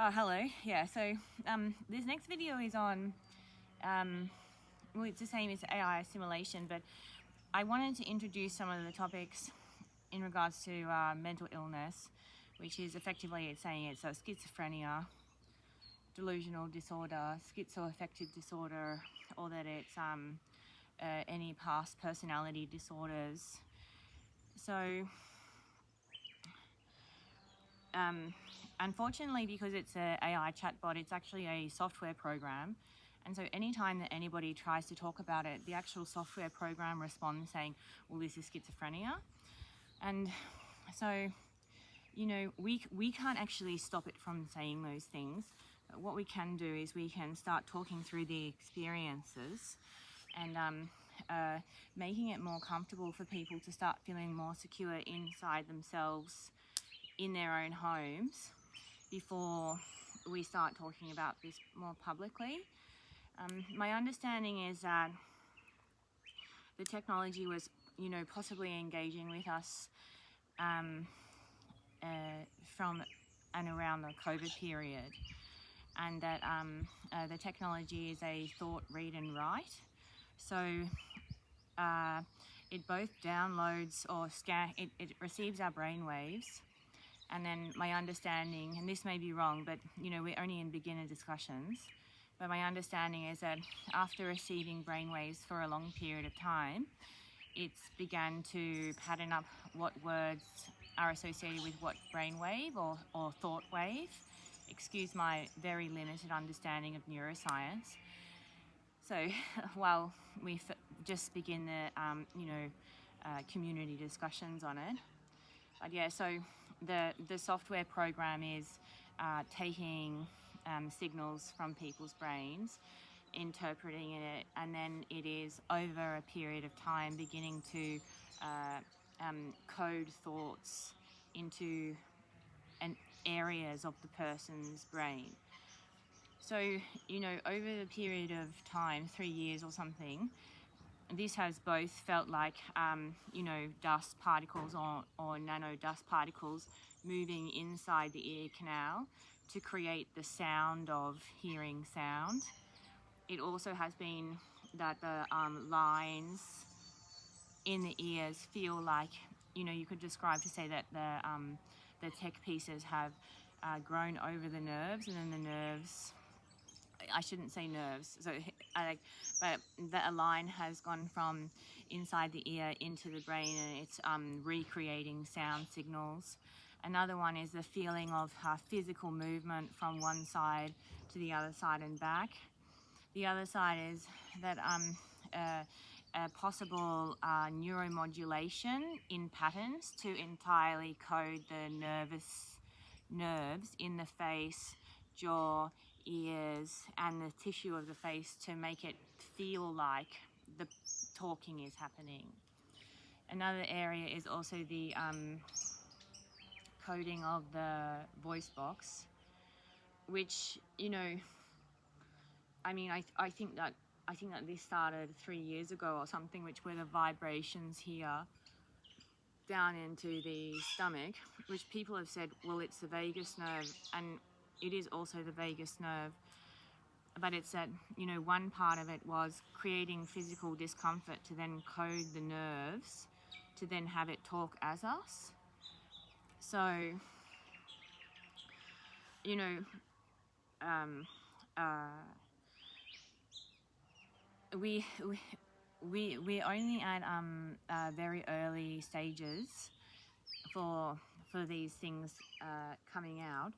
Hello. Yeah, so this next video is on, well, it's the same as AI assimilation, but I wanted to introduce some of the topics in regards to mental illness, which is effectively it's saying it's schizophrenia, delusional disorder, schizoaffective disorder, or that it's any past personality disorders. So unfortunately, because it's an AI chatbot, it's actually a software program. And so anytime that anybody tries to talk about it, the actual software program responds saying, well, this is schizophrenia. And so, you know, we can't actually stop it from saying those things. But what we can do is we can start talking through the experiences and making it more comfortable for people to start feeling more secure inside themselves in their own homes before we start talking about this more publicly. My understanding is that the technology was, you know, possibly engaging with us from and around the COVID period, and that the technology is a thought, read and write. So it both downloads or it receives our brain waves. And then my understanding, and this may be wrong, but you know, we're only in beginner discussions, but my understanding is that after receiving brainwaves for a long period of time, it's began to pattern up what words are associated with what brainwave or thought wave. Excuse my very limited understanding of neuroscience. So while we just begin the community discussions on it. But yeah, so the software program is taking signals from people's brains, interpreting it, and then it is over a period of time beginning to code thoughts into areas of the person's brain. So, you know, over the period of time, 3 years or something, this has both felt like, you know, dust particles or nano dust particles moving inside the ear canal to create the sound of hearing sound. It also has been that the lines in the ears feel like, you know, you could describe to say that the tech pieces have grown over the nerves, and then the nerves, I shouldn't say nerves, so but a line has gone from inside the ear into the brain, and it's recreating sound signals. Another one is the feeling of physical movement from one side to the other side and back. The other side is that a possible neuromodulation in patterns to entirely code the nerves in the face, jaw, ears, and the tissue of the face to make it feel like the talking is happening. Another area is also the coding of the voice box, which, you know, I mean, I think that this started 3 years ago or something, which were the vibrations here down into the stomach, which people have said, well, it's the vagus nerve, and it is also the vagus nerve. But it's that, you know, one part of it was creating physical discomfort to then code the nerves to then have it talk as us. So, you know, we're only at very early stages for these things coming out.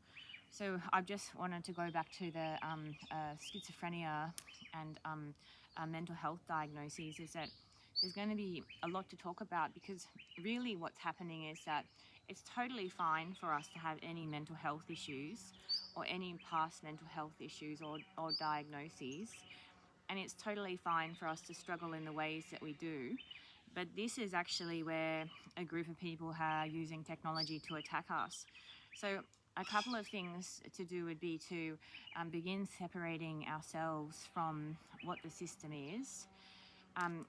So I just wanted to go back to the schizophrenia and mental health diagnoses, is that there's going to be a lot to talk about, because really what's happening is that it's totally fine for us to have any mental health issues or any past mental health issues or diagnoses, and it's totally fine for us to struggle in the ways that we do. But this is actually where a group of people are using technology to attack us. So a couple of things to do would be to begin separating ourselves from what the system is,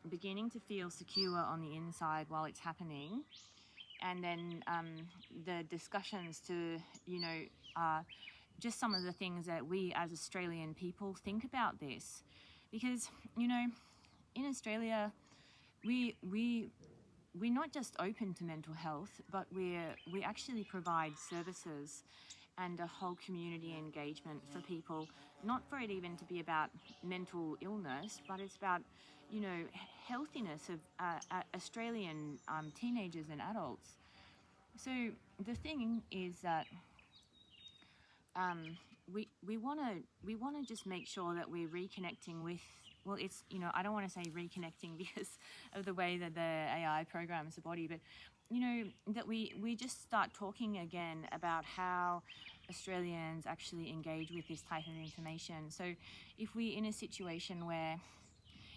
beginning to feel secure on the inside while it's happening, and then the discussions to, you know, just some of the things that we as Australian people think about this. Because, you know, in Australia, we're not just open to mental health, but we actually provide services and a whole community engagement for people, not for it even to be about mental illness, but it's about, you know, healthiness of Australian teenagers and adults. So the thing is that we want to just make sure that we're reconnecting with, well, it's, you know, I don't want to say reconnecting because of the way that the AI programs the body, but, you know, that we just start talking again about how Australians actually engage with this type of information. So if we're in a situation where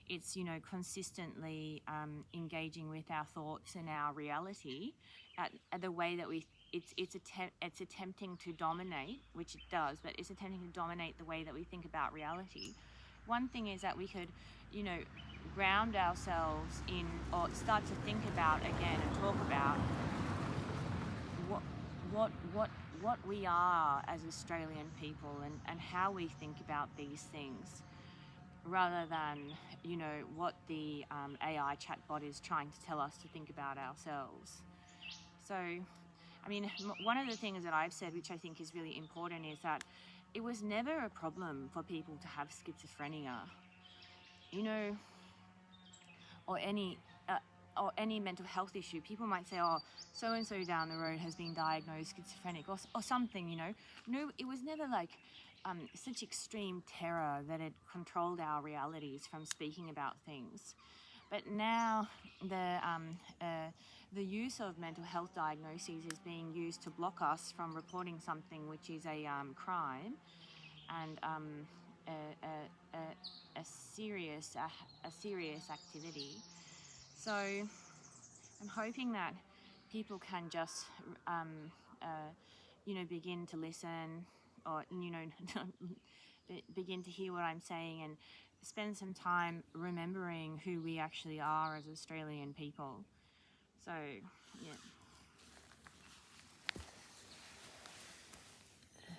it's, you know, consistently engaging with our thoughts and our reality at the way that it's attempting to dominate, which it does, but it's attempting to dominate the way that we think about reality. One thing is that we could, you know, ground ourselves in, or start to think about again and talk about what we are as Australian people, and how we think about these things, rather than, you know, what the AI chatbot is trying to tell us to think about ourselves. So, I mean, one of the things that I've said, which I think is really important, is that it was never a problem for people to have schizophrenia, you know, or any mental health issue. People might say, oh, so and so down the road has been diagnosed schizophrenic, or something, you know. No, it was never like such extreme terror that it controlled our realities from speaking about things. But now the use of mental health diagnoses is being used to block us from reporting something which is a crime, and a serious activity. So I'm hoping that people can just, you know, begin to listen, or, you know, begin to hear what I'm saying, and spend some time remembering who we actually are as Australian people. So, yeah.